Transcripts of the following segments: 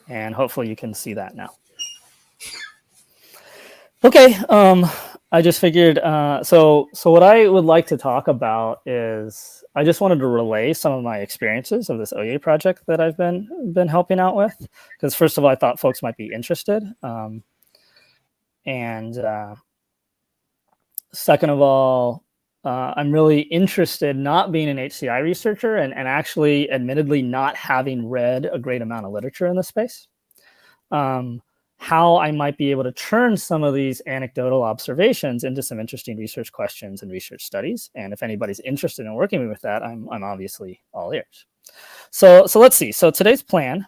And hopefully you can see that now. Okay, I just figured, so what I would like to talk about is, I just wanted to relay some of my experiences of this ohyay project that I've been helping out with, because first of all, I thought folks might be interested. And second of all, I'm really interested, not being an HCI researcher and actually admittedly not having read a great amount of literature in this space, how I might be able to turn some of these anecdotal observations into some interesting research questions and research studies. And if anybody's interested in working with that, I'm obviously all ears. So let's see. So today's plan,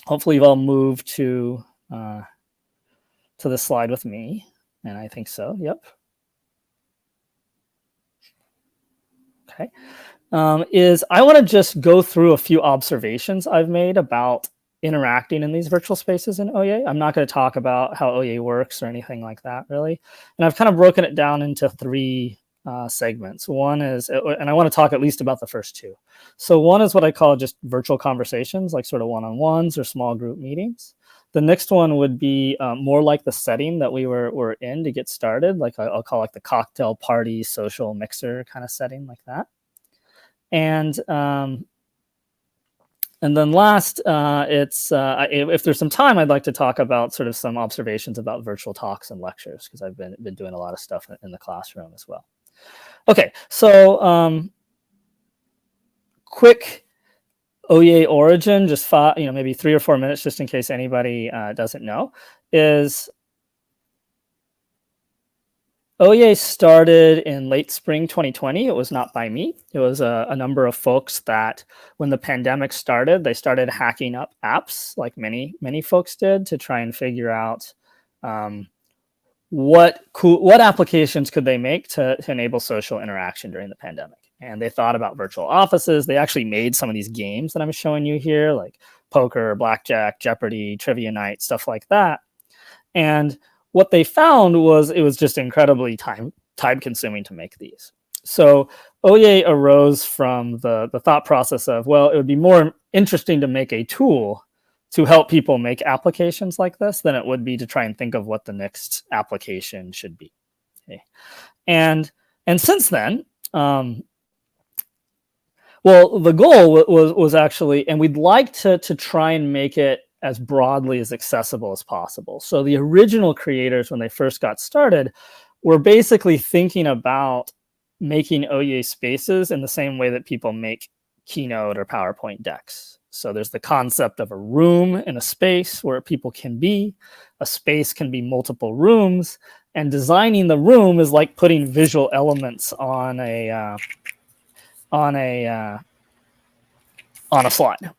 hopefully you've all moved to the slide with me. And I think so, yep. Okay, is I want to just go through a few observations I've made about interacting in these virtual spaces in ohyay. I'm not going to talk about how ohyay works or anything like that, really. And I've kind of broken it down into three segments. One is, and I want to talk at least about the first two. So one is what I call just virtual conversations, like sort of one-on-ones or small group meetings. The next one would be more like the setting that we were in to get started, like I'll call like the cocktail party, social mixer kind of setting, like that. And then last, if there's some time, I'd like to talk about sort of some observations about virtual talks and lectures, because I've been doing a lot of stuff in the classroom as well. Okay, so quick ohyay origin, just maybe 3 or 4 minutes, just in case anybody doesn't know, is ohyay started in late spring 2020. It was not by me. It was a number of folks that, when the pandemic started, they started hacking up apps, like many folks did, to try and figure out what applications could they make to enable social interaction during the pandemic. And they thought about virtual offices. They actually made some of these games that I'm showing you here, like poker, blackjack, Jeopardy, trivia night, stuff like that. And what they found was it was just incredibly time consuming to make these. So ohyay arose from the thought process of, well, it would be more interesting to make a tool to help people make applications like this than it would be to try and think of what the next application should be. Okay. And since then, well, the goal was actually, and we'd like to try and make it as broadly as accessible as possible. So the original creators, when they first got started, were basically thinking about making ohyay spaces in the same way that people make Keynote or PowerPoint decks. So there's the concept of a room in a space where people can be. A space can be multiple rooms, and designing the room is like putting visual elements on a slide.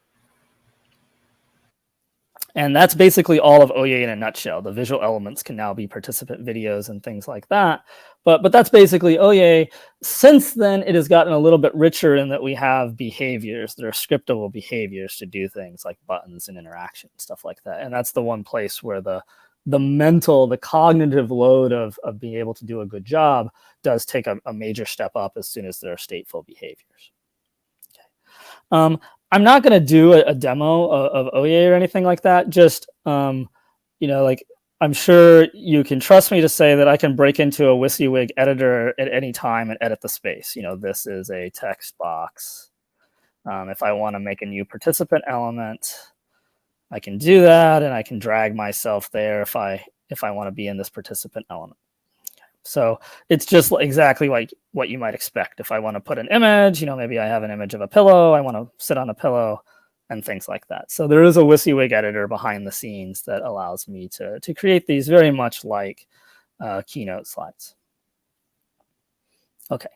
And that's basically all of ohyay in a nutshell. The visual elements can now be participant videos and things like that. But that's basically ohyay. Since then, it has gotten a little bit richer in that we have behaviors that are scriptable behaviors to do things like buttons and interaction, stuff like that. And that's the one place where the cognitive load of being able to do a good job does take a major step up as soon as there are stateful behaviors. Okay. I'm not going to do a demo of ohyay or anything like that. Just, like, I'm sure you can trust me to say that I can break into a WYSIWYG editor at any time and edit the space. This is a text box. If I want to make a new participant element, I can do that, and I can drag myself there if I want to be in this participant element. So it's just exactly like what you might expect. If I want to put an image, maybe I have an image of a pillow, I want to sit on a pillow, and things like that. So there is a WYSIWYG editor behind the scenes that allows me to create these very much like Keynote slides. Okay.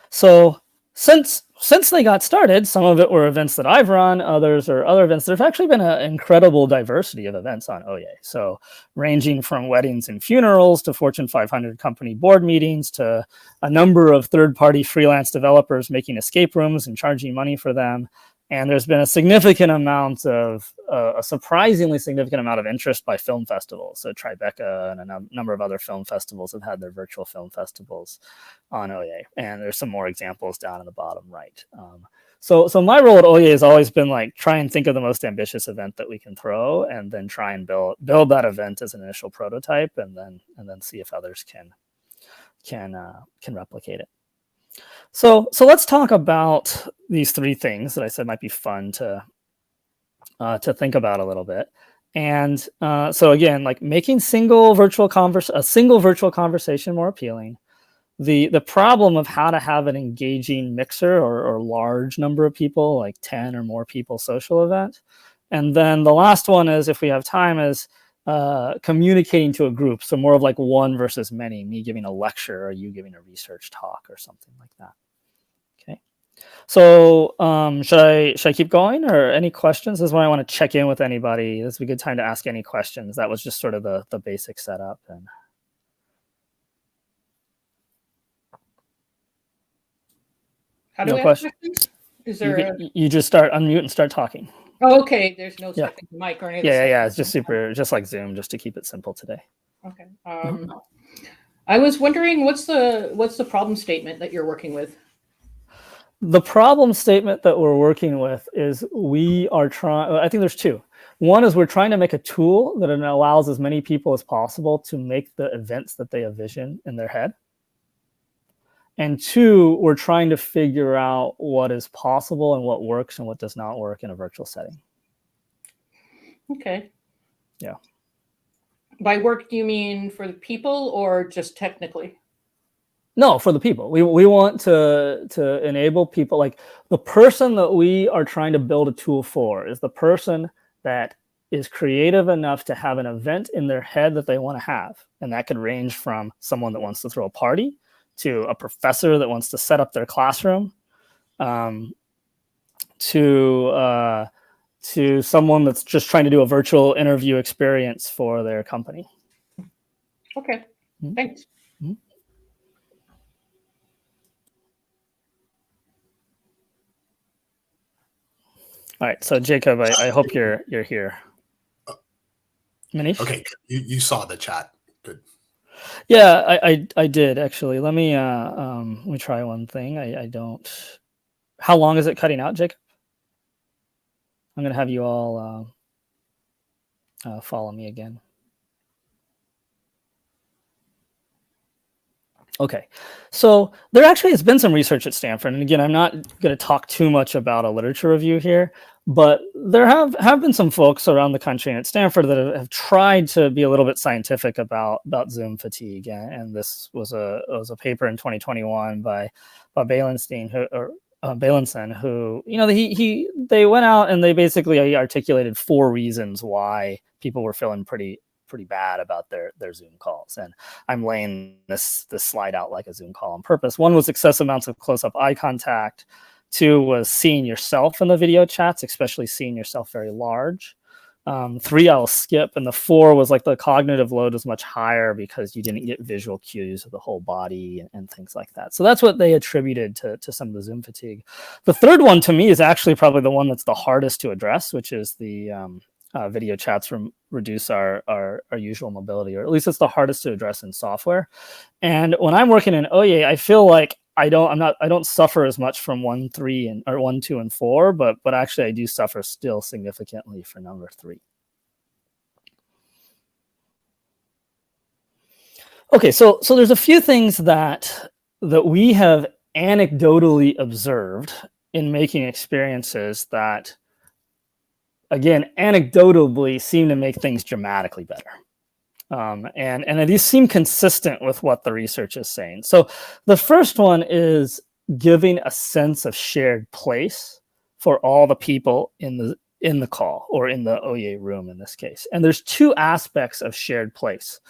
So since they got started, some of it were events that I've run, others are other events. There's actually been an incredible diversity of events on ohyay. So ranging from weddings and funerals to Fortune 500 company board meetings to a number of third-party freelance developers making escape rooms and charging money for them. And there's been a surprisingly significant amount of interest by film festivals. So Tribeca and a number of other film festivals have had their virtual film festivals on ohyay. And there's some more examples down in the bottom right. So my role at ohyay has always been like try and think of the most ambitious event that we can throw, and then try and build that event as an initial prototype, and then see if others can replicate it. So let's talk about these three things that I said might be fun to think about a little bit. And so again, like making a single virtual conversation more appealing. The problem of how to have an engaging mixer or large number of people, like 10 or more people social event. And then the last one is, if we have time, is communicating to a group. So more of like one versus many, me giving a lecture or you giving a research talk or something like that. Okay. So should I keep going, or any questions? This is when I want to check in with anybody. This is a good time to ask any questions. That was just sort of the basic setup. And how do we ask questions? Is there you just unmute and start talking. Oh, okay. There's no second mic or anything. Yeah. It's just like Zoom, just to keep it simple today. Okay. I was wondering, what's the problem statement that you're working with? The problem statement that we're working with is we are trying. I think there's two. One is we're trying to make a tool that allows as many people as possible to make the events that they envision in their head. And two, we're trying to figure out what is possible and what works and what does not work in a virtual setting. Okay. Yeah. By work, do you mean for the people or just technically? No, for the people. We want to enable people. Like, the person that we are trying to build a tool for is the person that is creative enough to have an event in their head that they want to have. And that could range from someone that wants to throw a party, to a professor that wants to set up their classroom, to someone that's just trying to do a virtual interview experience for their company. Okay, thanks. Mm-hmm. All right, so Jacob, I hope you're here. Manish? Okay, you saw the chat. Good. Yeah, I did actually. Let me try one thing. I don't. How long is it cutting out, Jacob? I'm gonna have you all follow me again. Okay, so there actually has been some research at Stanford, and again, I'm not going to talk too much about a literature review here, but there have been some folks around the country and at Stanford that have tried to be a little bit scientific about Zoom fatigue, and this was a paper in 2021 by Bailenstein, who they went out and they basically articulated 4 reasons why people were feeling pretty bad about their Zoom calls. And I'm laying this slide out like a Zoom call on purpose. 1 was excessive amounts of close-up eye contact. 2 was seeing yourself in the video chats, especially seeing yourself very large. 3 I'll skip, and the 4 was like the cognitive load was much higher because you didn't get visual cues of the whole body and things like that. So that's what they attributed to some of the Zoom fatigue. The 3rd one to me is actually probably the one that's the hardest to address, which is the video chats reduce our usual mobility, or at least it's the hardest to address in software. And when I'm working in ohyay, I feel like I don't suffer as much from 1, 3, or 1, 2, and 4, but actually I do suffer still significantly for number 3. Okay, so there's a few things that we have anecdotally observed in making experiences that, again, anecdotally seem to make things dramatically better. And these seem consistent with what the research is saying. So the first one is giving a sense of shared place for all the people in the call, or in the ohyay room in this case. And there's 2 aspects of shared place.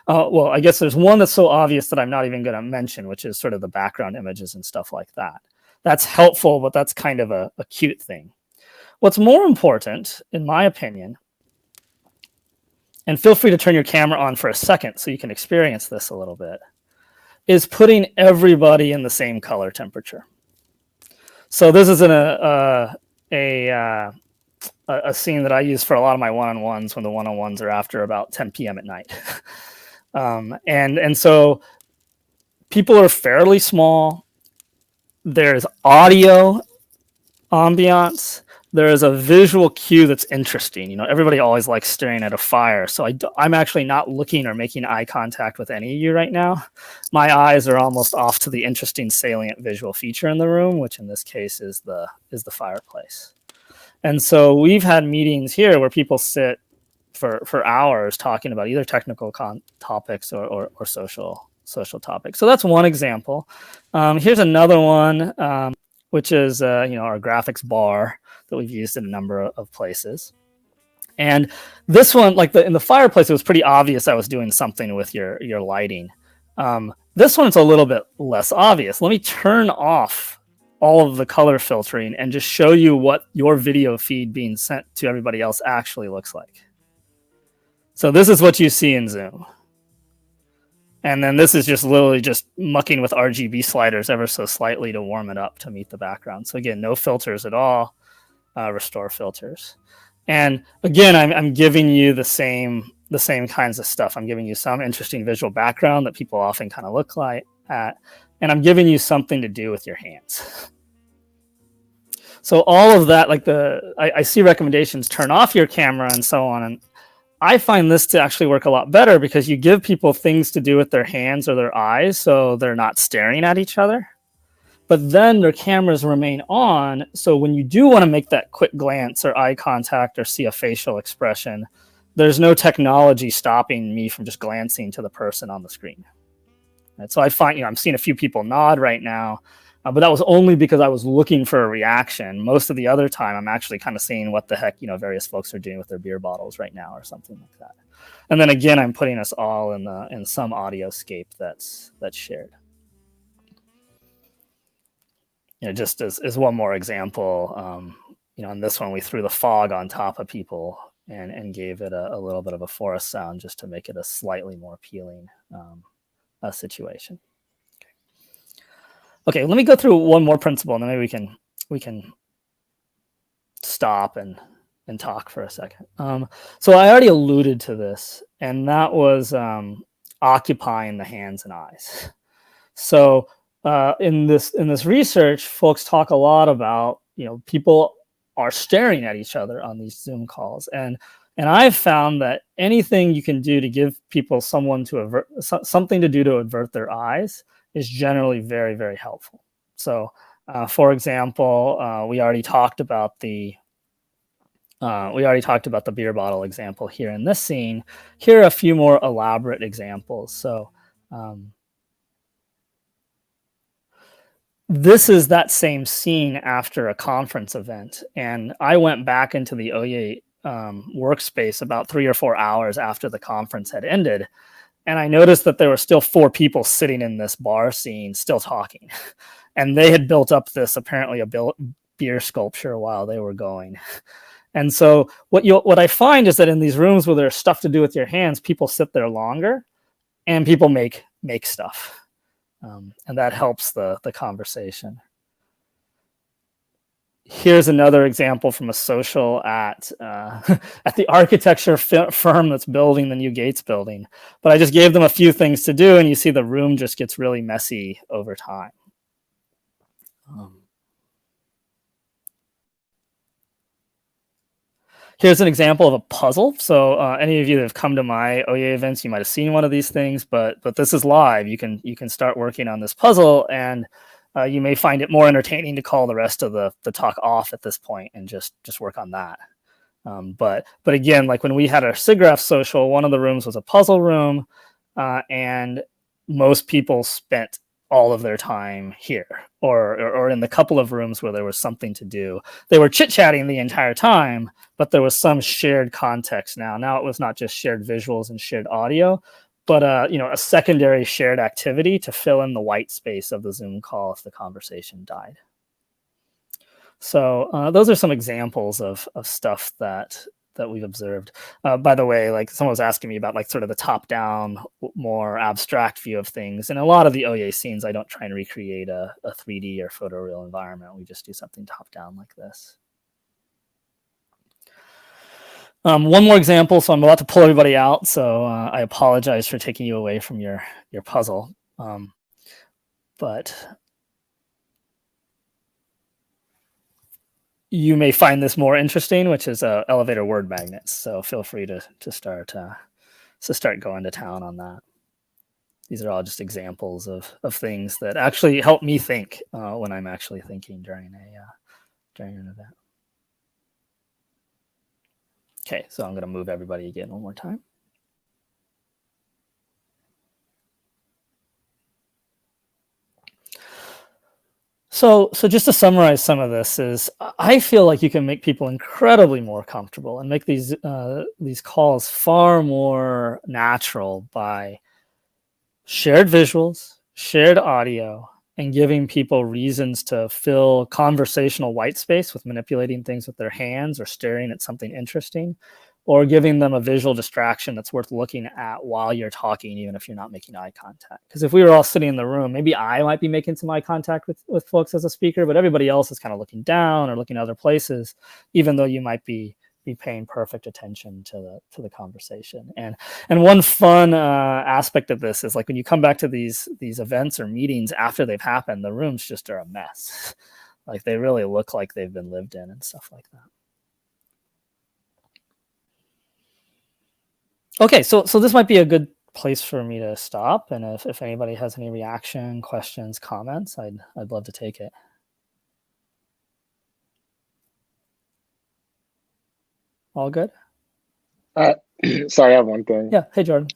Well, I guess there's one that's so obvious that I'm not even going to mention, which is sort of the background images and stuff like that. That's helpful, but that's kind of a cute thing. What's more important, in my opinion, and feel free to turn your camera on for a second so you can experience this a little bit, is putting everybody in the same color temperature. So this is a scene that I use for a lot of my one-on-ones, when the one-on-ones are after about 10 p.m. at night. And so people are fairly small. There's audio ambiance, there is a visual cue that's interesting. You know, everybody always likes staring at a fire. So I'm actually not looking or making eye contact with any of you right now. My eyes are almost off to the interesting salient visual feature in the room, which in this case is the fireplace. And so we've had meetings here where people sit for hours talking about either technical topics or social topics. So that's one example. Here's another one, which is our graphics bar that we've used in a number of places. And this one, like in the fireplace, it was pretty obvious I was doing something with your lighting. This one's a little bit less obvious. Let me turn off all of the color filtering and just show you what your video feed being sent to everybody else actually looks like. So this is what you see in Zoom. And then this is just literally just mucking with RGB sliders ever so slightly to warm it up to meet the background. So again, no filters at all, restore filters. And again, I'm giving you the same kinds of stuff. I'm giving you some interesting visual background that people often kind of look like at, and I'm giving you something to do with your hands. So all of that, like I see recommendations, turn off your camera and so on. And I find this to actually work a lot better because you give people things to do with their hands or their eyes so they're not staring at each other. But then their cameras remain on. So when you do want to make that quick glance or eye contact or see a facial expression, there's no technology stopping me from just glancing to the person on the screen. Right? So I find, I'm seeing a few people nod right now, but that was only because I was looking for a reaction. Most of the other time, I'm actually kind of seeing what the heck, various folks are doing with their beer bottles right now or something like that. And then again, I'm putting us all in some audioscape that's shared. Just as one more example, in this one, we threw the fog on top of people and gave it a little bit of a forest sound just to make it a slightly more appealing situation. Okay, let me go through one more principle, and then maybe we can stop and talk for a second. So I already alluded to this, and that was occupying the hands and eyes. So in this research, folks talk a lot about people are staring at each other on these Zoom calls, and I've found that anything you can do to give people something to do to avert their eyes is generally very, very helpful. So, for example, we already talked about the beer bottle example here in this scene. Here are a few more elaborate examples. So, this is that same scene after a conference event, and I went back into the ohyay workspace about 3 or 4 hours after the conference had ended. And I noticed that there were still 4 people sitting in this bar scene still talking. And they had built up this apparently a beer sculpture while they were going. And so what I find is that in these rooms where there's stuff to do with your hands, people sit there longer and people make stuff. And that helps the conversation. Here's another example from a social at the architecture firm that's building the new Gates building. But I just gave them a few things to do, and you see the room just gets really messy over time. Here's an example of a puzzle. So any of you that have come to my ohyay events, you might have seen one of these things, but this is live. You can start working on this puzzle, and you may find it more entertaining to call the rest of the talk off at this point and just work on that. But again, like when we had our SIGGRAPH social, one of the rooms was a puzzle room, and most people spent all of their time here or in the couple of rooms where there was something to do. They were chit-chatting the entire time, but there was some shared context now. Now it was not just shared visuals and shared audio, but a secondary shared activity to fill in the white space of the Zoom call if the conversation died. So those are some examples of stuff that we've observed. By the way, like someone was asking me about like sort of the top-down, more abstract view of things. And a lot of the ohyay scenes, I don't try and recreate a 3D or photoreal environment. We just do something top-down like this. One more example. So I'm about to pull everybody out. So I apologize for taking you away from your puzzle. But you may find this more interesting, which is elevator word magnets. So feel free to start going to town on that. These are all just examples of things that actually help me think when I'm actually thinking during an event. Okay, so I'm going to move everybody again one more time. So just to summarize some of this is, I feel like you can make people incredibly more comfortable and make these calls far more natural by shared visuals, shared audio, and giving people reasons to fill conversational white space with manipulating things with their hands or staring at something interesting, or giving them a visual distraction that's worth looking at while you're talking, even if you're not making eye contact. Because if we were all sitting in the room, maybe I might be making some eye contact with folks as a speaker, but everybody else is kind of looking down or looking other places, even though you might be paying perfect attention to the conversation. And one fun aspect of this is, like, when you come back to these events or meetings after they've happened, the rooms just are a mess. Like, they really look like they've been lived in and stuff like that. Okay, so this might be a good place for me to stop. And if anybody has any reaction, questions, comments, I'd love to take it. All good? Sorry, I have one thing. Yeah. Hey, Jordan.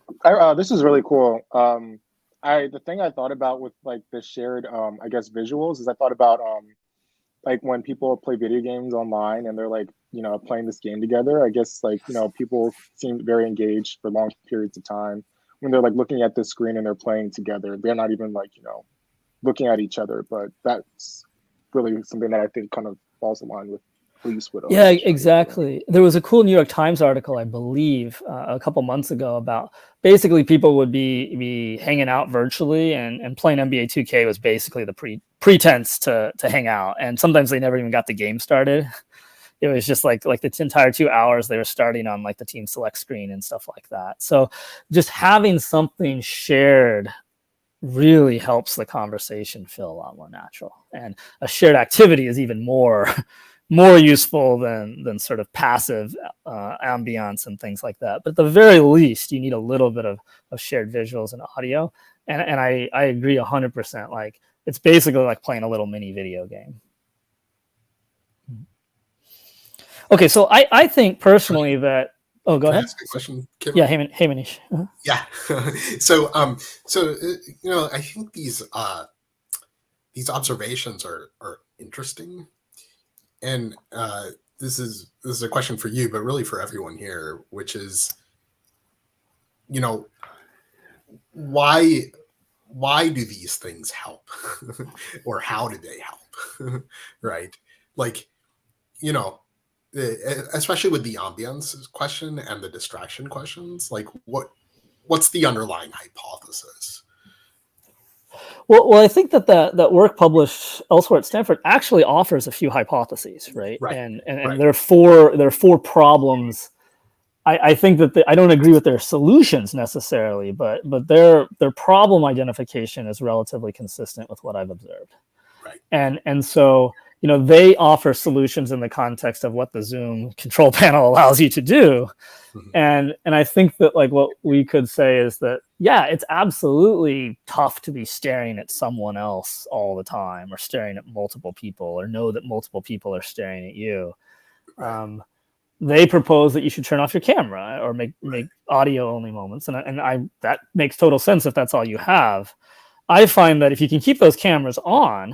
This is really cool. The thing I thought about with like the shared, I guess, visuals is I thought about like when people play video games online and they're like, playing this game together. I guess, like, people seem very engaged for long periods of time when they're like looking at the screen and they're playing together. They're not even like, looking at each other. But that's really something that I think kind of falls in line with. Yeah, exactly. There was a cool New York Times article, I believe, a couple months ago about basically people would be hanging out virtually, and playing NBA 2K was basically the pretense to hang out. And sometimes they never even got the game started. It was just like the entire 2 hours they were starting on like the team select screen and stuff like that. So just having something shared really helps the conversation feel a lot more natural. And a shared activity is even more useful than sort of passive ambience and things like that. But at the very least, you need a little bit of shared visuals and audio. And I agree 100%. Like, it's basically like playing a little mini video game. Okay, so I think personally that. Oh, go ahead. Ask a question, Kim? Yeah, hey Manish. Uh-huh. Yeah. So I think these observations are interesting. And this is a question for you, but really for everyone here, which is, why do these things help, or how do they help, right? Like, especially with the ambience question and the distraction questions, like what's the underlying hypothesis? Well, I think that work published elsewhere at Stanford actually offers a few hypotheses, right? And right. there are four problems. I think that I don't agree with their solutions necessarily, but their problem identification is relatively consistent with what I've observed. Right. And so, they offer solutions in the context of what the Zoom control panel allows you to do. Mm-hmm. And I think that, like, what we could say is that, yeah, it's absolutely tough to be staring at someone else all the time, or staring at multiple people, or know that multiple people are staring at you. Right. They propose that you should turn off your camera or make audio only moments. And that makes total sense if that's all you have. I find that if you can keep those cameras on,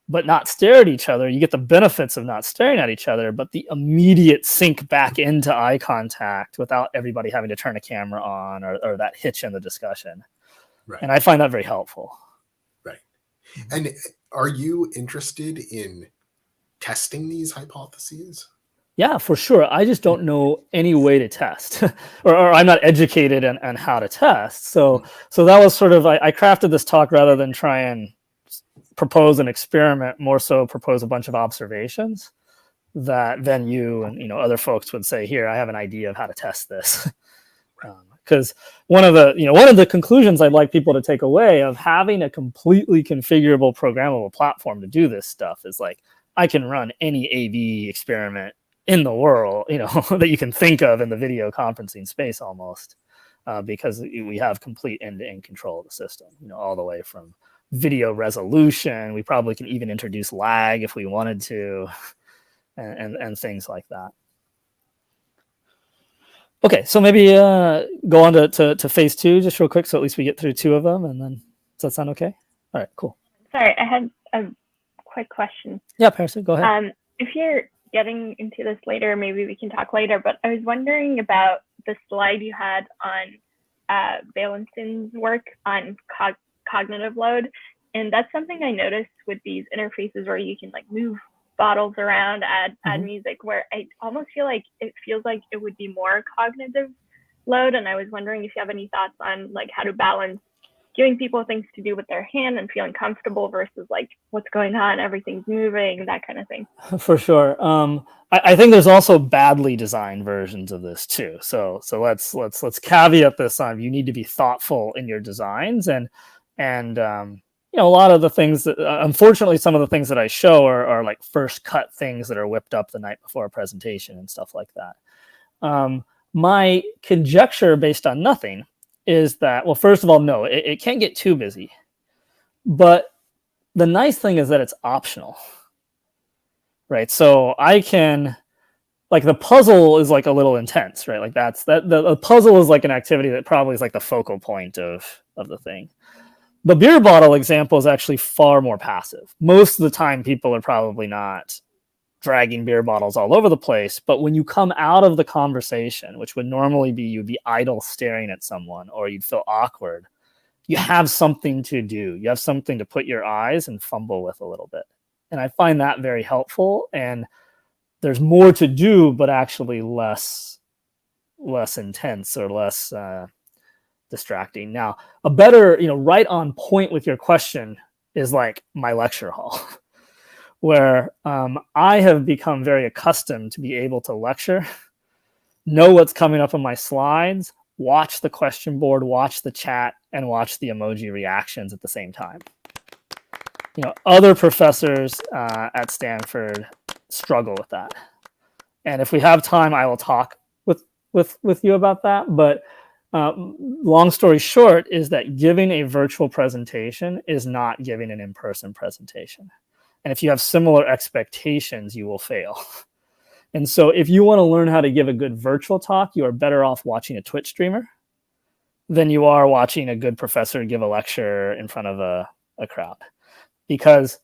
but not stare at each other, you get the benefits of not staring at each other, but the immediate sink back into eye contact without everybody having to turn a camera on, or that hitch in the discussion. Right. And I find that very helpful. Right. And are you interested in testing these hypotheses? Yeah, for sure. I just don't know any way to test, or I'm not educated on how to test. So that was sort of, I crafted this talk rather than try and propose an experiment, more so propose a bunch of observations that then you and other folks would say, here, I have an idea of how to test this. Because one of the conclusions I'd like people to take away of having a completely configurable, programmable platform to do this stuff is, like, I can run any AV experiment in the world, that you can think of in the video conferencing space almost, because we have complete end-to-end control of the system, all the way from video resolution. We probably can even introduce lag if we wanted to, and things like that. Okay, so maybe go on to phase 2 just real quick, so at least we get through 2 of them, and then does that sound okay? All right, cool. Sorry, I had a quick question. Yeah, Parsi, go ahead. If you're getting into this later, maybe we can talk later, but I was wondering about the slide you had on Bailenstein's work on cognitive load. And that's something I noticed with these interfaces where you can like move bottles around, add music, where I almost feel like it feels like it would be more cognitive load. And I was wondering if you have any thoughts on like how to balance giving people things to do with their hand and feeling comfortable versus like what's going on, everything's moving, that kind of thing. For sure. I think there's also badly designed versions of this too. So let's caveat this on. You need to be thoughtful in your designs, and a lot of the things that unfortunately some of the things that I show are like first cut things that are whipped up the night before a presentation and stuff like that. My conjecture based on nothing is that, well, first of all, no, it can't get too busy. But the nice thing is that it's optional, right? So I can, like, the puzzle is like a little intense, right? Like the puzzle is like an activity that probably is like the focal point of the thing. The beer bottle example is actually far more passive. Most of the time, people are probably not dragging beer bottles all over the place. But when you come out of the conversation, which would normally be you'd be idle staring at someone or you'd feel awkward, you have something to do. You have something to put your eyes and fumble with a little bit. And I find that very helpful. And there's more to do, but actually less intense or less distracting. Now, a better, right on point with your question is like my lecture hall, where I have become very accustomed to be able to lecture, know what's coming up on my slides, watch the question board, watch the chat, and watch the emoji reactions at the same time. Other professors at Stanford struggle with that. And if we have time, I will talk with you about that. But long story short is that giving a virtual presentation is not giving an in-person presentation. And if you have similar expectations, you will fail. And so if you want to learn how to give a good virtual talk, you are better off watching a Twitch streamer than you are watching a good professor give a lecture in front of a crowd. Because,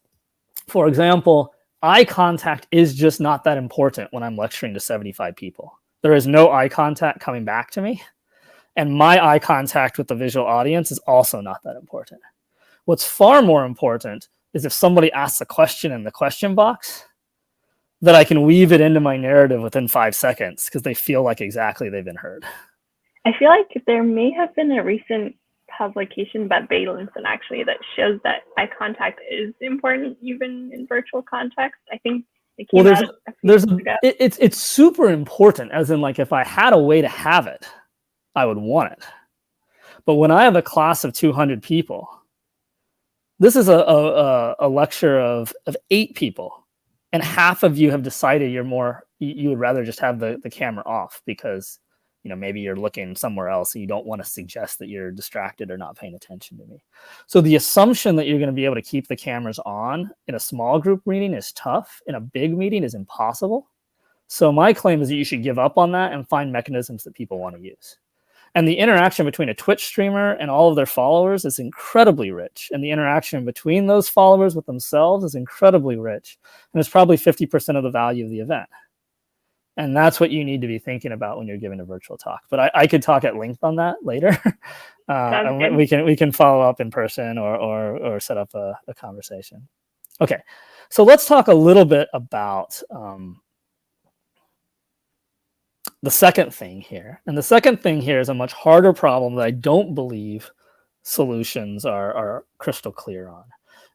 for example, eye contact is just not that important when I'm lecturing to 75 people. There is no eye contact coming back to me. And my eye contact with the visual audience is also not that important. What's far more important is if somebody asks a question in the question box, that I can weave it into my narrative within 5 seconds because they feel like exactly they've been heard. I feel like there may have been a recent publication about Bailenstein actually that shows that eye contact is important even in virtual context. I think it came out a few years ago. It's super important, as in like if I had a way to have it, I would want it. But when I have a class of 200 people, this is a lecture of 8 people, and half of you have decided you would rather just have the camera off because maybe you're looking somewhere else and you don't want to suggest that you're distracted or not paying attention to me. So the assumption that you're going to be able to keep the cameras on in a small group meeting is tough. In a big meeting is impossible. So my claim is that you should give up on that and find mechanisms that people want to use. And the interaction between a Twitch streamer and all of their followers is incredibly rich. And the interaction between those followers with themselves is incredibly rich. And it's probably 50% of the value of the event. And that's what you need to be thinking about when you're giving a virtual talk. But I could talk at length on that later. And we can follow up in person or set up a conversation. Okay, so let's talk a little bit about the second thing here. And the second thing here is a much harder problem that I don't believe solutions are crystal clear on.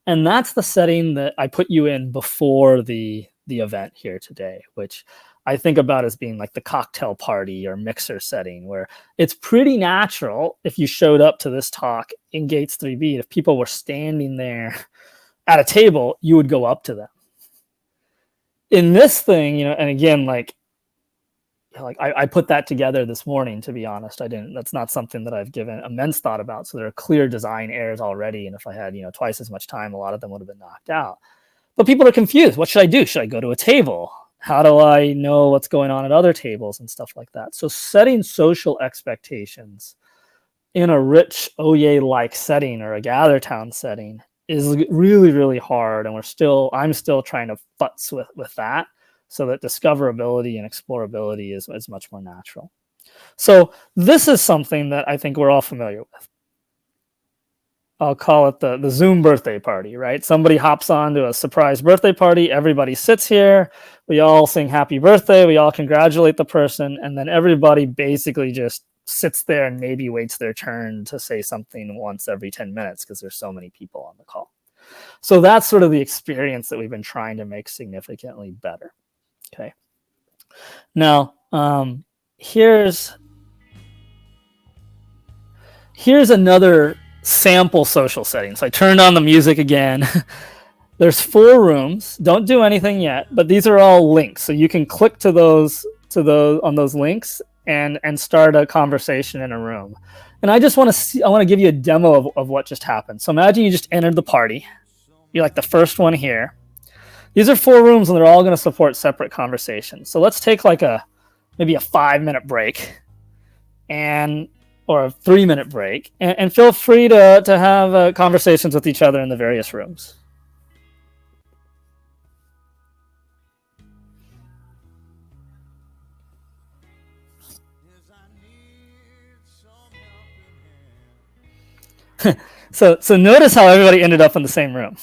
And that's the setting that I put you in before the event here today, which I think about as being like the cocktail party or mixer setting, where it's pretty natural if you showed up to this talk in Gates 3B, if people were standing there at a table, you would go up to them. in this thing, and again, like I put that together this morning, to be honest. That's not something that I've given immense thought about. So there are clear design errors already. And if I had, twice as much time, a lot of them would have been knocked out. But people are confused. What should I do? Should I go to a table? How do I know what's going on at other tables and stuff like that? So setting social expectations in a rich ohyay-like setting or a gather town setting is really, really hard. And I'm still trying to futz with that, so that discoverability and explorability is much more natural. So this is something that I think we're all familiar with. I'll call it the Zoom birthday party, right? Somebody hops on to a surprise birthday party. Everybody sits here. We all sing happy birthday. We all congratulate the person. And then everybody basically just sits there and maybe waits their turn to say something once every 10 minutes because there's so many people on the call. So that's sort of the experience that we've been trying to make significantly better. Okay. Now, here's another sample social setting. So I turned on the music again. There's 4 rooms. Don't do anything yet, but these are all links. So you can click to those on those links and start a conversation in a room. And I just want to give you a demo of what just happened. So imagine you just entered the party. You're like the first one here. These are 4 rooms and they're all going to support separate conversations. So let's take like maybe a 5-minute break or a 3-minute break and feel free to have conversations with each other in the various rooms. So notice how everybody ended up in the same room.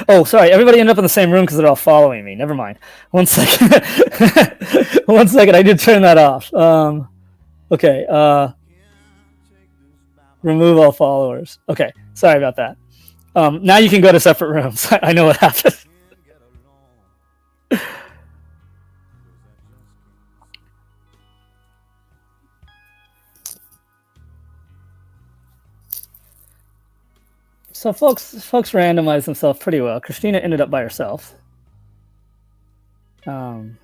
Oh, sorry. Everybody ended up in the same room because they're all following me. Never mind. 1 second. 1 second. I did turn that off. Okay. Remove all followers. Okay. Sorry about that. Now you can go to separate rooms. I know what happened. So folks randomized themselves pretty well. Christina ended up by herself. And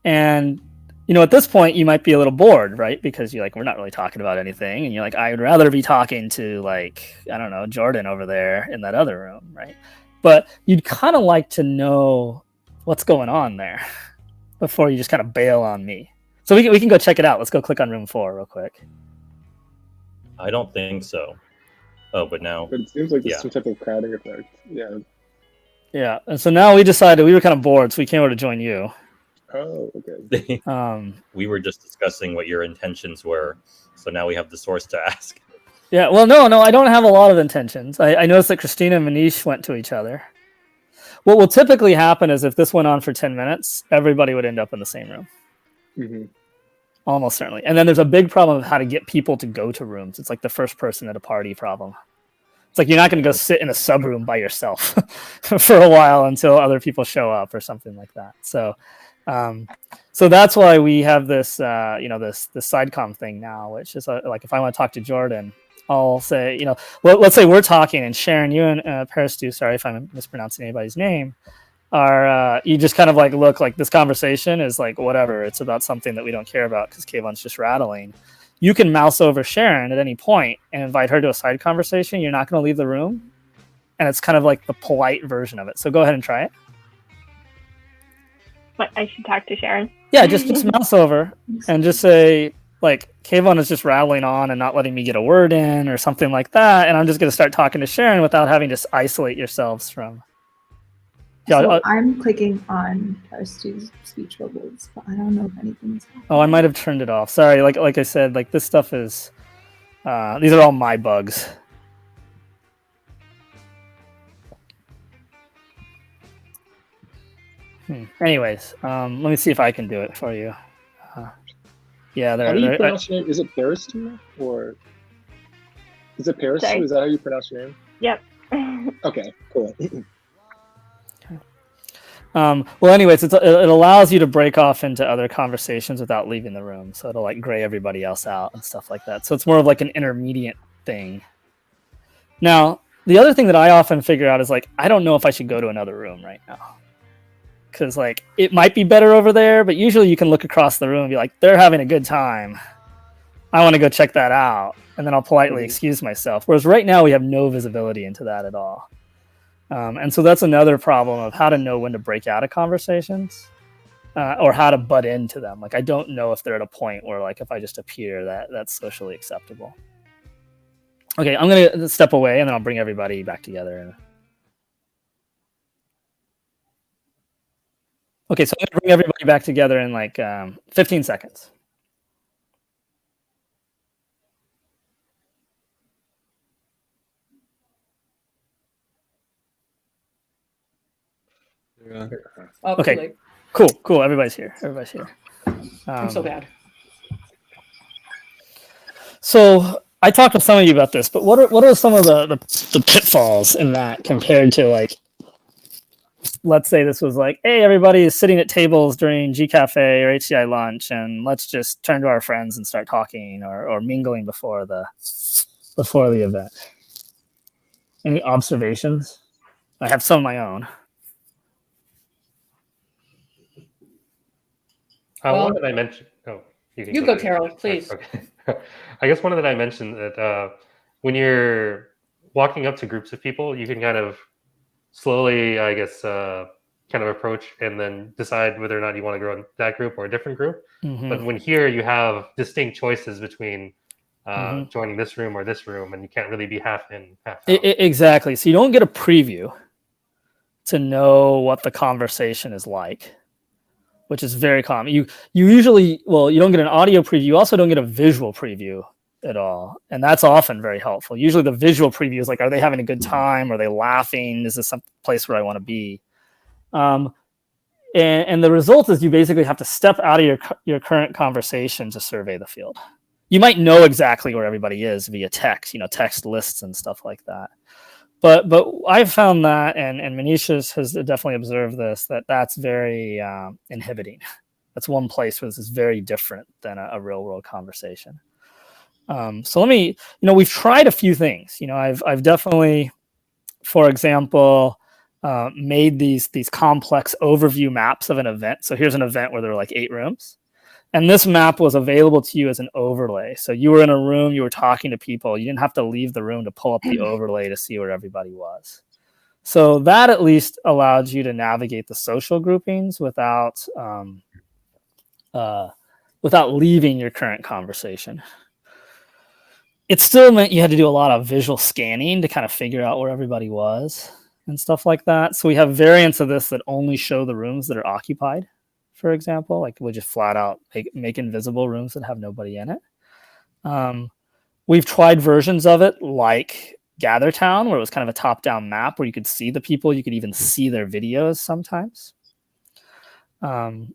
at this point you might be a little bored, right? Because you're like, we're not really talking about anything. And you're like, I'd rather be talking to, like, I don't know, Jordan over there in that other room, right? But you'd kind of like to know what's going on there before you just kind of bail on me. So we can go check it out. Let's go click on room 4 real quick. I don't think so. Oh, but now. But it seems like there's some type of crowding effect. Yeah. Yeah, and so now we decided we were kind of bored, so we came over to join you. Oh, okay. We were just discussing what your intentions were, so now we have the source to ask. Yeah, well, no, I don't have a lot of intentions. I noticed that Christina and Manish went to each other. What will typically happen is if this went on for 10 minutes, everybody would end up in the same room. Mm-hmm. Almost certainly. And then there's a big problem of how to get people to go to rooms. It's like the first person at a party problem. It's like you're not going to go sit in a sub room by yourself for a while until other people show up or something like that. So that's why we have this, this sidecom thing now, which is like if I want to talk to Jordan, I'll say, let's say we're talking and Sharon, you and Peristu, sorry if I'm mispronouncing anybody's name, are you just kind of like look like this conversation is like whatever. It's about something that we don't care about because Kayvon's just rattling. You can mouse over Sharon at any point and invite her to a side conversation. You're not going to leave the room. And it's kind of like the polite version of it. So go ahead and try it. What, I should talk to Sharon? Yeah, just mouse over and just say, like, Kayvon is just rattling on and not letting me get a word in or something like that. And I'm just going to start talking to Sharon without having to isolate yourselves from... Yeah, so I'm clicking on Peristu's speech bubbles, but I don't know if anything's happening. Oh, I might have turned it off. Sorry, like I said, like this stuff is... these are all my bugs. Anyways, let me see if I can do it for you. Yeah, How do you pronounce your name? Is it Peristu or is it Peristu? Sorry. Is that how you pronounce your name? Yep. Okay, cool. Well, anyways, it allows you to break off into other conversations without leaving the room. So it'll like gray everybody else out and stuff like that. So it's more of like an intermediate thing. Now, the other thing that I often figure out is like, I don't know if I should go to another room right now. Because like it might be better over there, but usually you can look across the room and be like, they're having a good time. I want to go check that out. And then I'll politely excuse myself. Whereas right now we have no visibility into that at all. And so that's another problem of how to know when to break out of conversations or how to butt into them. Like I don't know if they're at a point where like if I just appear that's socially acceptable. Okay, I'm going to step away and then I'll bring everybody back together. Okay, so I'm going to bring everybody back together in like 15 seconds. Oh, okay, too late. Cool. Everybody's here. I'm so bad. So I talked with some of you about this, but what are some of the pitfalls in that compared to like, let's say this was like, hey, everybody is sitting at tables during G Cafe or HCI lunch, and let's just turn to our friends and start talking or mingling before the event. Any observations? I have some of my own. One that I mentioned. Oh, you go, Carol, please. Okay. I guess one that I mentioned that when you're walking up to groups of people, you can kind of slowly, I guess, kind of approach and then decide whether or not you want to go in that group or a different group. Mm-hmm. But when here you have distinct choices between joining this room or this room, and you can't really be half in, half out. Exactly. So you don't get a preview to know what the conversation is like, which is very common. You usually, well, you don't get an audio preview. You also don't get a visual preview at all. And that's often very helpful. Usually the visual preview is like, are they having a good time? Are they laughing? Is this some place where I want to be? And the result is you basically have to step out of your current conversation to survey the field. You might know exactly where everybody is via text, text lists and stuff like that. But I've found that, and Manish has definitely observed this, that's very inhibiting. That's one place where this is very different than a real world conversation. So let me, we've tried a few things. I've definitely, for example, made these complex overview maps of an event. So here's an event where there were like 8 rooms. And this map was available to you as an overlay. So you were in a room, you were talking to people. You didn't have to leave the room to pull up the overlay to see where everybody was. So that at least allowed you to navigate the social groupings without leaving your current conversation. It still meant you had to do a lot of visual scanning to kind of figure out where everybody was and stuff like that. So we have variants of this that only show the rooms that are occupied. For example, like we'll just flat out make invisible rooms that have nobody in it. We've tried versions of it like Gather Town, where it was kind of a top-down map where you could see the people, you could even see their videos sometimes. And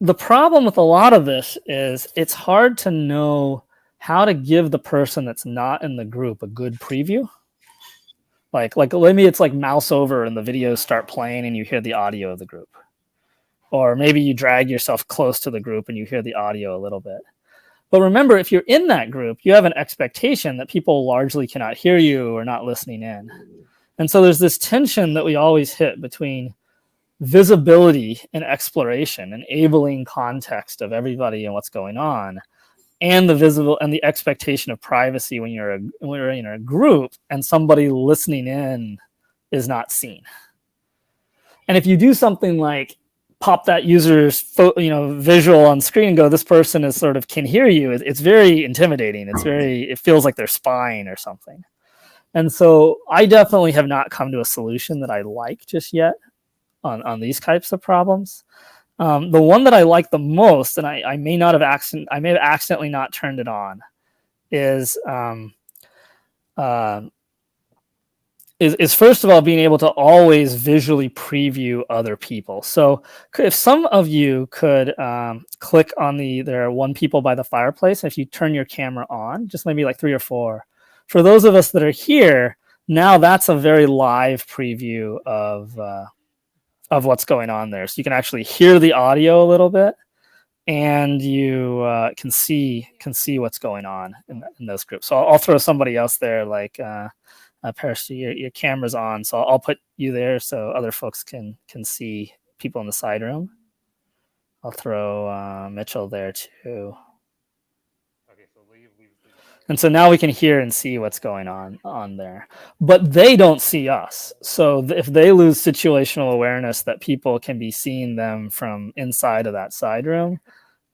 the problem with a lot of this is it's hard to know how to give the person that's not in the group a good preview. Like maybe it's like mouse over and the videos start playing and you hear the audio of the group. Or maybe you drag yourself close to the group and you hear the audio a little bit. But remember, if you're in that group, you have an expectation that people largely cannot hear you or not listening in. And so there's this tension that we always hit between visibility and exploration, enabling context of everybody and what's going on, and the visible and the expectation of privacy when you're in a group and somebody listening in is not seen. And if you do something like pop that user's visual on screen and go, this person is sort of can hear you, it's very intimidating. It feels like they're spying or something. And so I definitely have not come to a solution that I like just yet on these types of problems. The one that I like the most, and I may have accidentally not turned it on, is first of all being able to always visually preview other people. So if some of you could click on there are 1 people by the fireplace, if you turn your camera on, just maybe like 3 or 4, for those of us that are here, now that's a very live preview of what's going on there. So you can actually hear the audio a little bit. and you can see what's going on in those groups. So I'll throw somebody else there, like Paris, your camera's on, so I'll put you there so other folks can see people in the side room. I'll throw Mitchell there too. And so now we can hear and see what's going on there. But they don't see us. So if they lose situational awareness that people can be seeing them from inside of that side room,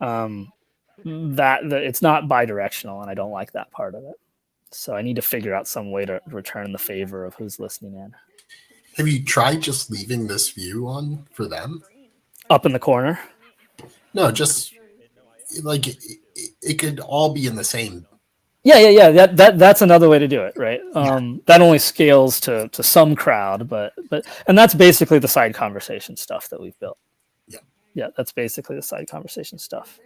that it's not bidirectional, and I don't like that part of it. So I need to figure out some way to return the favor of who's listening in. Have you tried just leaving this view on for them? Up in the corner? No, just like it could all be in the same. Yeah. That's another way to do it, right? That only scales to some crowd, but and that's basically the side conversation stuff that we've built. Yeah, that's basically the side conversation stuff.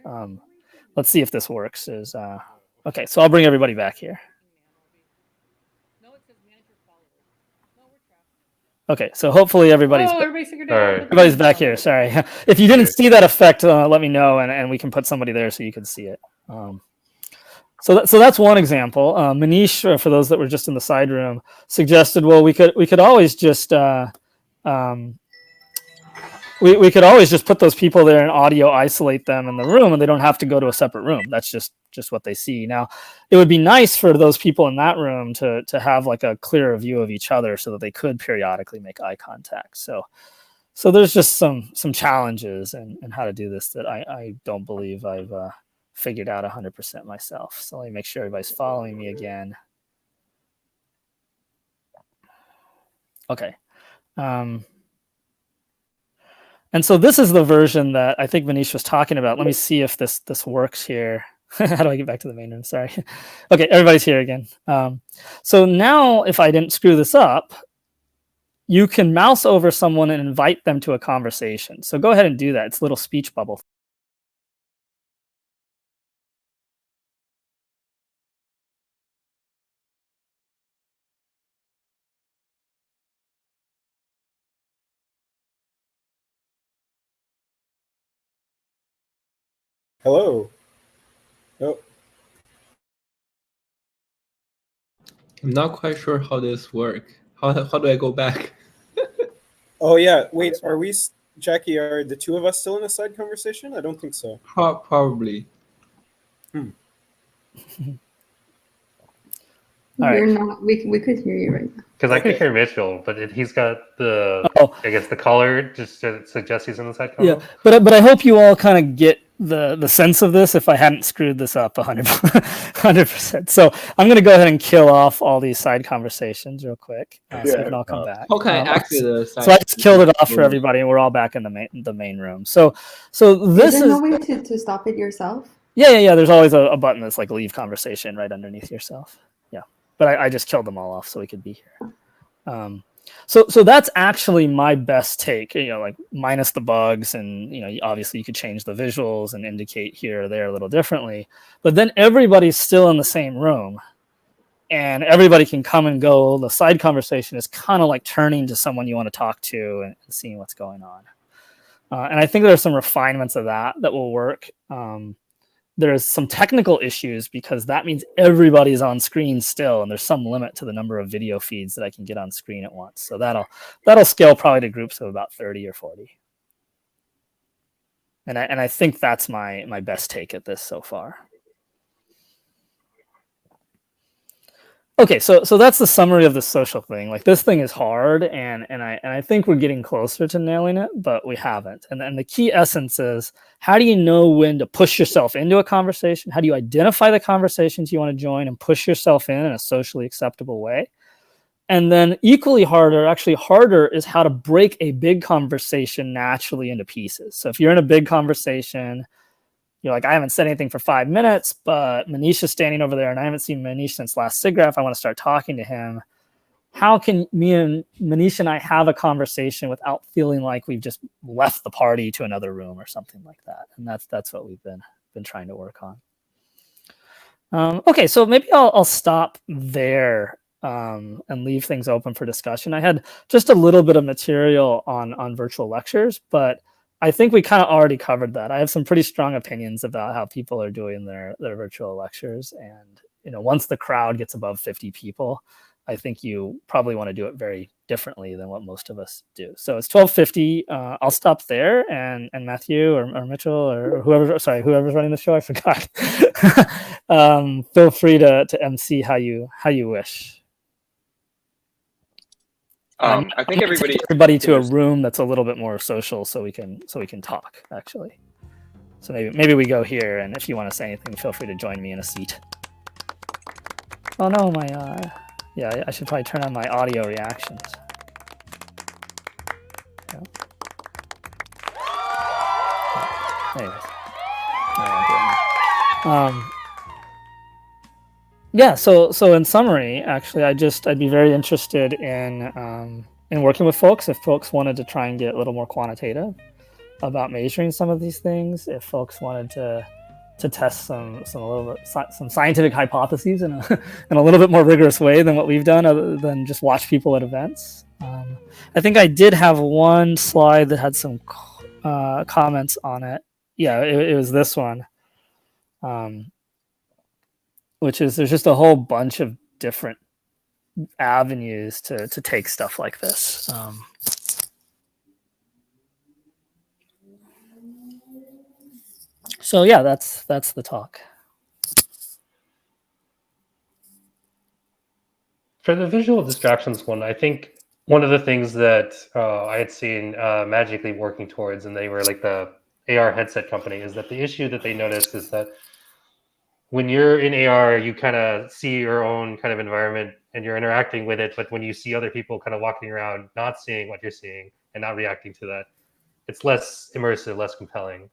Let's see if this works. Okay, so I'll bring everybody back here. Okay, so hopefully everybody's everybody's back here. Sorry, if you didn't see that effect, let me know, and we can put somebody there so you can see it. So that's one example. Manish, for those that were just in the side room, suggested, well, we could always just we could always just put those people there and audio isolate them in the room, and they don't have to go to a separate room. That's just what they see. Now, it would be nice for those people in that room to have like a clearer view of each other so that they could periodically make eye contact. So there's just some challenges in how to do this that I don't believe I've figured out 100% myself. So let me make sure everybody's following me again. Okay. And so this is the version that I think Manish was talking about. Let me see if this works here. How do I get back to the main room? Sorry. Okay, everybody's here again. So now if I didn't screw this up, you can mouse over someone and invite them to a conversation. So go ahead and do that. It's a little speech bubble. Hello. Oh. I'm not quite sure how this works. How do I go back? Oh yeah. Wait, Jackie? Are the two of us still in a side conversation? I don't think so. Probably. You're not. We could hear you right now. Because I could hear Mitchell, but he's got the I guess the color just suggests he's in the side color. Yeah, but I hope you all kind of get the sense of this if I hadn't screwed this up 100%. So I'm going to go ahead and kill off all these side conversations real quick, so we can all come back. Okay, actually, so I just killed it off for everybody, and we're all back in the main room. So this is there no way to stop it yourself? Yeah. There's always a button that's like leave conversation right underneath yourself. Yeah, but I just killed them all off so we could be here. So that's actually my best take, like minus the bugs, and obviously you could change the visuals and indicate here or there a little differently, but then everybody's still in the same room and everybody can come and go. The side conversation is kind of like turning to someone you want to talk to and seeing what's going on. And I think there are some refinements of that will work. There's some technical issues because that means everybody's on screen still, and there's some limit to the number of video feeds that I can get on screen at once. So that'll scale probably to groups of about 30 or 40. And I think that's my best take at this so far. Okay, so that's the summary of the social thing. Like, this thing is hard, and I think we're getting closer to nailing it, but we haven't. And the key essence is, how do you know when to push yourself into a conversation? How do you identify the conversations you want to join and push yourself in a socially acceptable way? And then equally harder, actually harder, is how to break a big conversation naturally into pieces. So if you're in a big conversation, you're like, I haven't said anything for 5 minutes, but Manish is standing over there and I haven't seen Manish since last SIGGRAPH. I want to start talking to him. How can me and Manish and I have a conversation without feeling like we've just left the party to another room or something like that? And that's what we've been trying to work on. Okay, so maybe I'll stop there and leave things open for discussion. I had just a little bit of material on virtual lectures, but I think we kind of already covered that. I have some pretty strong opinions about how people are doing their virtual lectures, and once the crowd gets above 50 people, I think you probably want to do it very differently than what most of us do. So it's 12:50. I'll stop there, and Matthew or Mitchell or whoever's running the show, I forgot. Feel free to MC how you wish. I think everybody to a room that's a little bit more social, so we can talk actually. So maybe we go here, and if you want to say anything, feel free to join me in a seat. Oh no, my yeah, I should probably turn on my audio reactions. Yeah. Anyways. Yeah, so in summary, actually, I'd be very interested in working with folks if folks wanted to try and get a little more quantitative about measuring some of these things, if folks wanted to test some scientific hypotheses in a little bit more rigorous way than what we've done, other than just watch people at events. I think I did have one slide that had some comments on it. Yeah, it was this one. Which is there's just a whole bunch of different avenues to take stuff like this. So yeah, that's the talk. For the visual distractions one, I think one of the things that I had seen Magically working towards, and they were like the AR headset company, is that the issue that they noticed is that when you're in AR, you kind of see your own kind of environment and you're interacting with it. But when you see other people kind of walking around, not seeing what you're seeing and not reacting to that, it's less immersive, less compelling.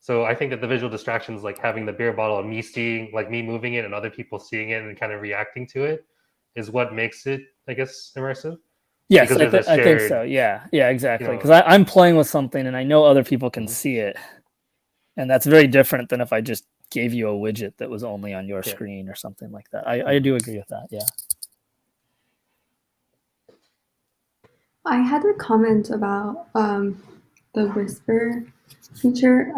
So I think that the visual distractions, like having the beer bottle and me seeing, like me moving it and other people seeing it and kind of reacting to it, is what makes it, I guess, immersive. Yes, I think so. Yeah, exactly. Because I'm playing with something and I know other people can see it. And that's very different than if I just gave you a widget that was only on your screen or something like that. I do agree with that. Yeah. I had a comment about the whisper feature.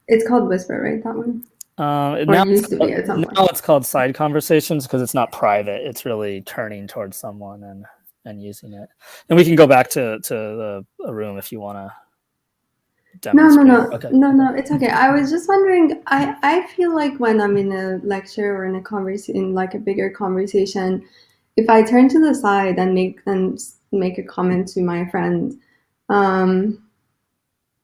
It's called whisper, right? That one. Now used to be at some point. Now it's called side conversations because it's not private. It's really turning towards someone and using it. And we can go back to the room if you want to. No, it's okay. I was just wondering, I feel like when I'm in a lecture or in a conversation, like a bigger conversation, if I turn to the side and make a comment to my friend,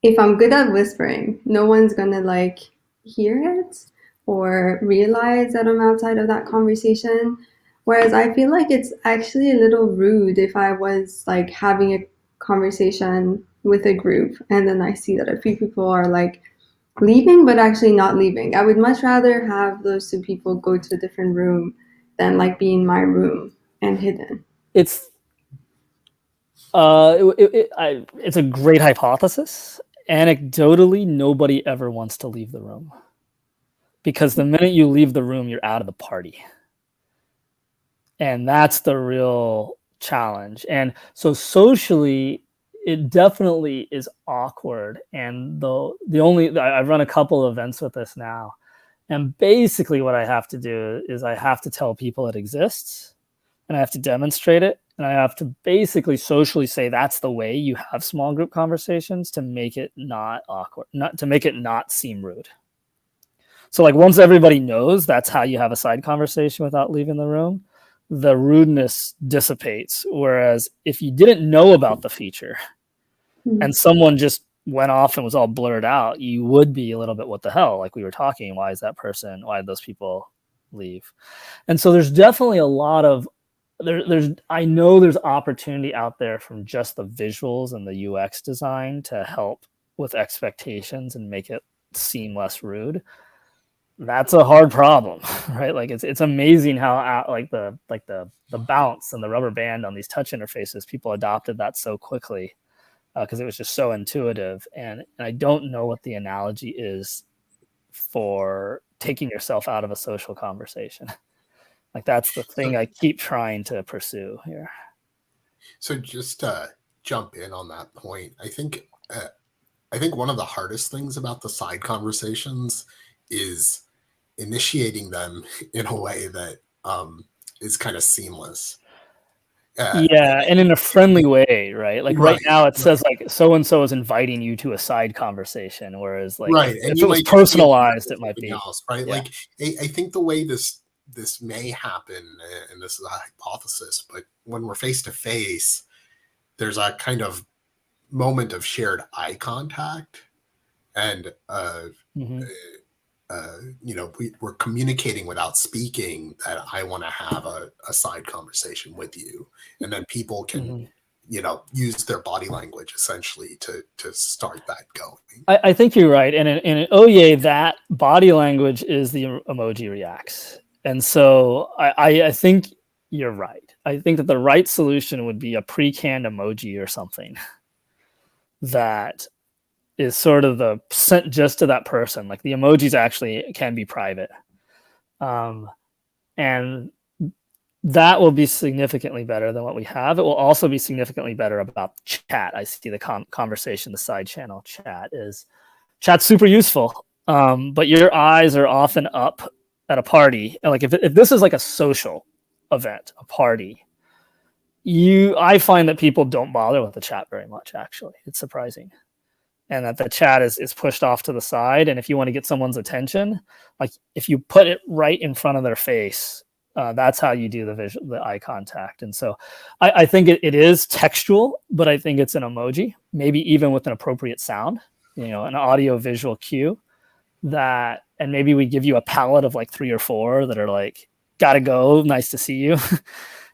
if I'm good at whispering, no one's gonna like hear it or realize that I'm outside of that conversation. Whereas I feel like it's actually a little rude if I was like having a conversation with a group and then I see that a few people are like leaving but actually not leaving. I would much rather have those two people go to a different room than like be in my room and hidden. It's it's a great hypothesis. Anecdotally, nobody ever wants to leave the room because the minute you leave the room, you're out of the party. And that's the real challenge. And so socially, it definitely is awkward. And I've run a couple of events with this now. And basically what I have to do is I have to tell people it exists and I have to demonstrate it. And I have to basically socially say that's the way you have small group conversations to make it not awkward, to make it not seem rude. So like once everybody knows that's how you have a side conversation without leaving the room, the rudeness dissipates. Whereas if you didn't know about the feature and someone just went off and was all blurred out, you would be a little bit, what the hell? Like we were talking, why did those people leave? And so there's definitely a lot of, I know there's opportunity out there from just the visuals and the UX design to help with expectations and make it seem less rude. That's a hard problem, right? Like it's amazing how like the bounce and the rubber band on these touch interfaces, people adopted that so quickly because it was just so intuitive. And I don't know what the analogy is for taking yourself out of a social conversation. Like that's the thing I keep trying to pursue here. So just to jump in on that point, I think I think one of the hardest things about the side conversations is initiating them in a way that is kind of seamless. Yeah, and in a friendly way, right? Like right now it right, says like so and so is inviting you to a side conversation, whereas like right. And if you it was might just be personalized, it might something be. else, right? Yeah. Like I think the way this may happen, and this is a hypothesis, but when we're face to face, there's a kind of moment of shared eye contact, and Mhm. you know, we're communicating without speaking that I want to have a side conversation with you, and then people can Mhm. you know, use their body language essentially to start that going. I think you're right, and in ohyay, that body language is the emoji reacts, and so I think you're right. I think that the right solution would be a pre-canned emoji or something that is sort of the sent just to that person. Like the emojis actually can be private, and that will be significantly better than what we have. It will also be significantly better about chat. I see the conversation, the side channel chat's super useful, but your eyes are often up at a party. And like if this is like a social event, a party, I find that people don't bother with the chat very much. Actually, it's surprising, and that the chat is pushed off to the side. And if you want to get someone's attention, like if you put it right in front of their face, that's how you do the eye contact. And so I think it is textual, but I think it's an emoji, maybe even with an appropriate sound, you know, an audio visual cue that, and maybe we give you a palette of like 3 or 4 that are like, gotta go, nice to see you.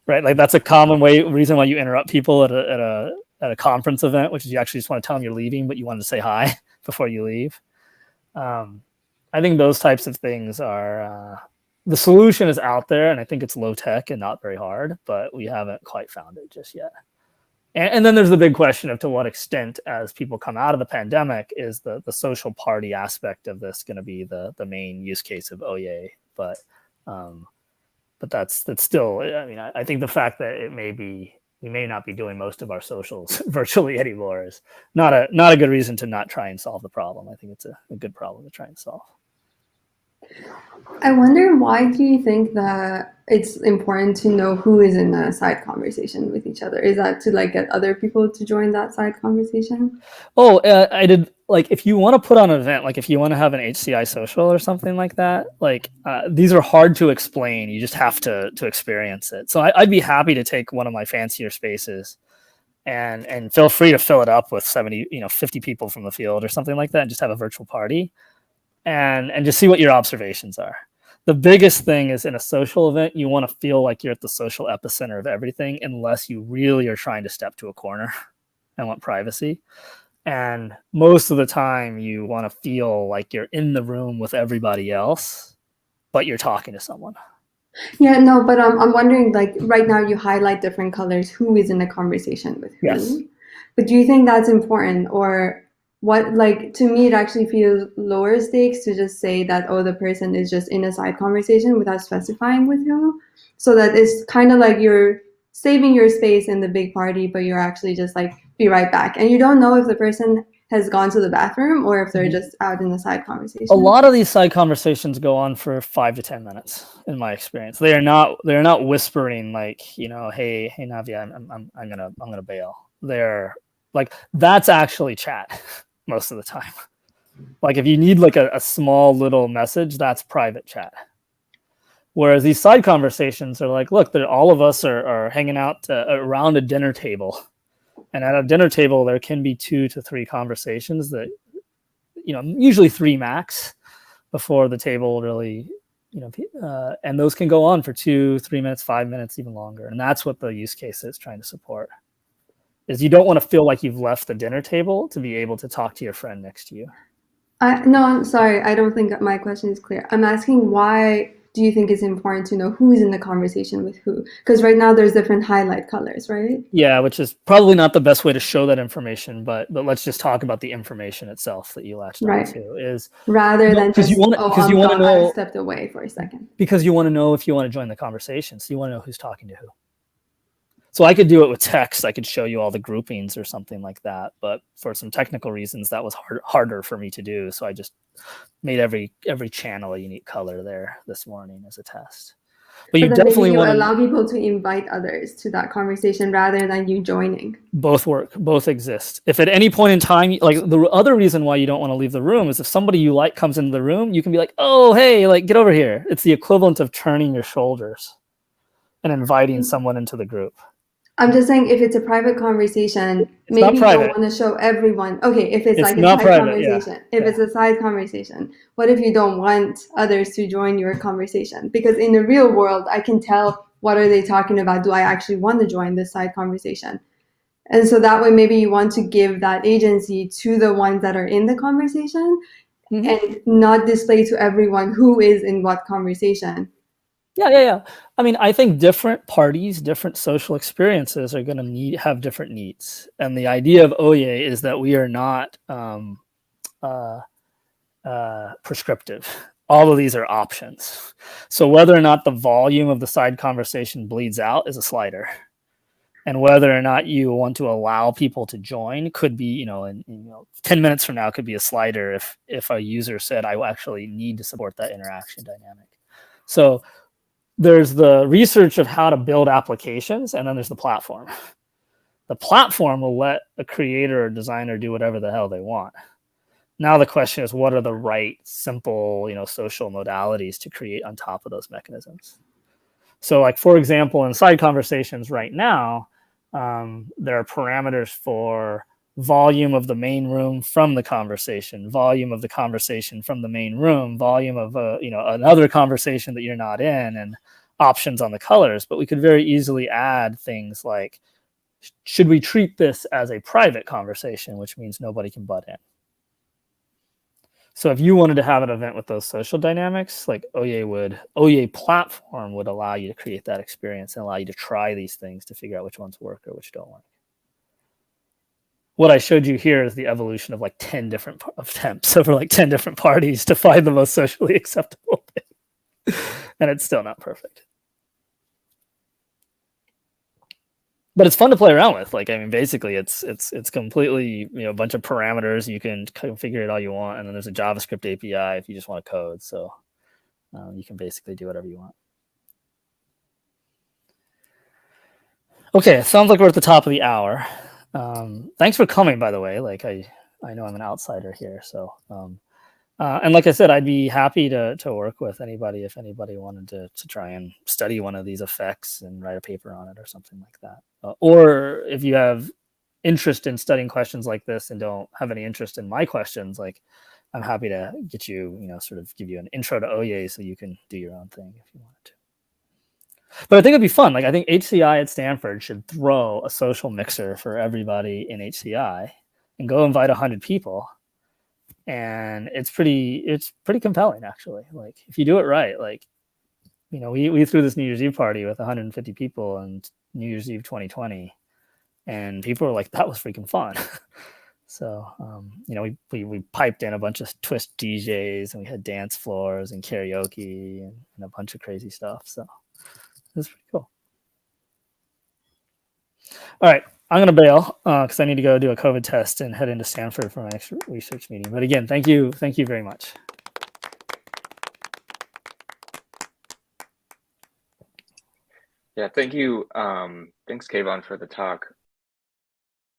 Right? Like that's a common reason why you interrupt people at a conference event, which is you actually just want to tell them you're leaving, but you wanted to say hi before you leave. I think those types of things are, the solution is out there, and I think it's low tech and not very hard, but we haven't quite found it just yet. And then there's the big question of to what extent, as people come out of the pandemic, is the social party aspect of this going to be the main use case of ohyay? But that's still, I mean, I think the fact that we may not be doing most of our socials virtually anymore is not a good reason to not try and solve the problem. I think it's a good problem to try and solve. I wonder, why do you think that it's important to know who is in a side conversation with each other? Is that to like get other people to join that side conversation? Oh, I did, like if you want to put on an event, like if you want to have an HCI social or something like that, like these are hard to explain. You just have to experience it. So I'd be happy to take one of my fancier spaces and feel free to fill it up with 50 people from the field or something like that, and just have a virtual party and just see what your observations are. The biggest thing is, in a social event, you want to feel like you're at the social epicenter of everything, unless you really are trying to step to a corner and want privacy. And most of the time you want to feel like you're in the room with everybody else, but you're talking to someone. Yeah, no, but I'm wondering, like right now you highlight different colors, who is in a conversation with who. Yes. But do you think that's important, or what? Like, to me, it actually feels lower stakes to just say that, oh, the person is just in a side conversation without specifying with who. So that it's kind of like you're saving your space in the big party, but you're actually just like, be right back. And you don't know if the person has gone to the bathroom or if they're just out in the side conversation. A lot of these side conversations go on for 5 to 10 minutes, in my experience. They're not whispering like, you know, hey Navia, I'm gonna bail. They're like, that's actually chat most of the time. Like if you need like a small little message, that's private chat. Whereas these side conversations are like, look, all of us are hanging out around a dinner table. And at a dinner table, there can be 2 to 3 conversations that, you know, usually 3 max, before the table really, you know, and those can go on for 2, 3 minutes, 5 minutes, even longer. And that's what the use case is trying to support. Is you don't want to feel like you've left the dinner table to be able to talk to your friend next to you. No, I'm sorry. I don't think my question is clear. I'm asking, why do you think it's important to know who's in the conversation with who? Because right now there's different highlight colors, right? Yeah, which is probably not the best way to show that information, but let's just talk about the information itself that you latched onto. Is rather than just, I stepped away for a second. Because you want to know if you want to join the conversation. So you want to know who's talking to who. So I could do it with text. I could show you all the groupings or something like that. But for some technical reasons, that was harder for me to do. So I just made every channel a unique color there this morning as a test. But you then maybe definitely you want to allow people to invite others to that conversation rather than you joining. both work, both exist. If at any point in time, like the other reason why you don't want to leave the room is if somebody you like comes into the room, you can be like, oh, hey, like get over here. It's the equivalent of turning your shoulders and inviting someone into the group. I'm just saying, if it's a private conversation, It's not maybe you don't private. want to show everyone. Okay, if it's It's like a not side private, yeah. conversation, if it's a side conversation, what if you don't want others to join your conversation? Because in the real world, I can tell what are they talking about. Do I actually want to join this side conversation? And so that way, maybe you want to give that agency to the ones that are in the conversation and not display to everyone who is in what conversation. Yeah. I mean, I think different parties, different social experiences are going to have different needs. And the idea of ohyay is that we are not prescriptive. All of these are options. So whether or not the volume of the side conversation bleeds out is a slider. And whether or not you want to allow people to join could be, in 10 minutes from now could be a slider if a user said, I actually need to support that interaction dynamic. So there's the research of how to build applications, and then there's the platform. The platform will let a creator or designer do whatever the hell they want. Now the question is, what are the right, simple, social modalities to create on top of those mechanisms? So, like, for example, in side conversations right now, there are parameters for volume of the main room from the conversation, volume of the conversation from the main room, volume of another conversation that you're not in, and options on the colors. But we could very easily add things like, should we treat this as a private conversation, which means nobody can butt in? So if you wanted to have an event with those social dynamics, like ohyay platform would allow you to create that experience and allow you to try these things to figure out which ones work or which don't work. What I showed you here is the evolution of like 10 different attempts over like 10 different parties to find the most socially acceptable thing. And it's still not perfect. But it's fun to play around with. Like, I mean, basically it's completely, a bunch of parameters. You can configure it all you want. And then there's a JavaScript API if you just want to code. So you can basically do whatever you want. Okay, it sounds like we're at the top of the hour. Thanks for coming, by the way. Like, I know I'm an outsider here. So, and like I said, I'd be happy to work with anybody if anybody wanted to try and study one of these effects and write a paper on it or something like that. Or if you have interest in studying questions like this and don't have any interest in my questions, like I'm happy to get you, sort of give you an intro to ohyay so you can do your own thing if you wanted to. But I think it'd be fun. Like, I think HCI at Stanford should throw a social mixer for everybody in HCI and go invite 100 people. And it's pretty compelling, actually. Like, if you do it right, like, we threw this New Year's Eve party with 150 people on New Year's Eve 2020, and people were like, that was freaking fun. So, we piped in a bunch of twist DJs, and we had dance floors and karaoke and a bunch of crazy stuff. So it was pretty cool. All right. I'm going to bail because I need to go do a COVID test and head into Stanford for my next research meeting. But again, thank you very much. Yeah, thank you. Thanks, Kayvon, for the talk.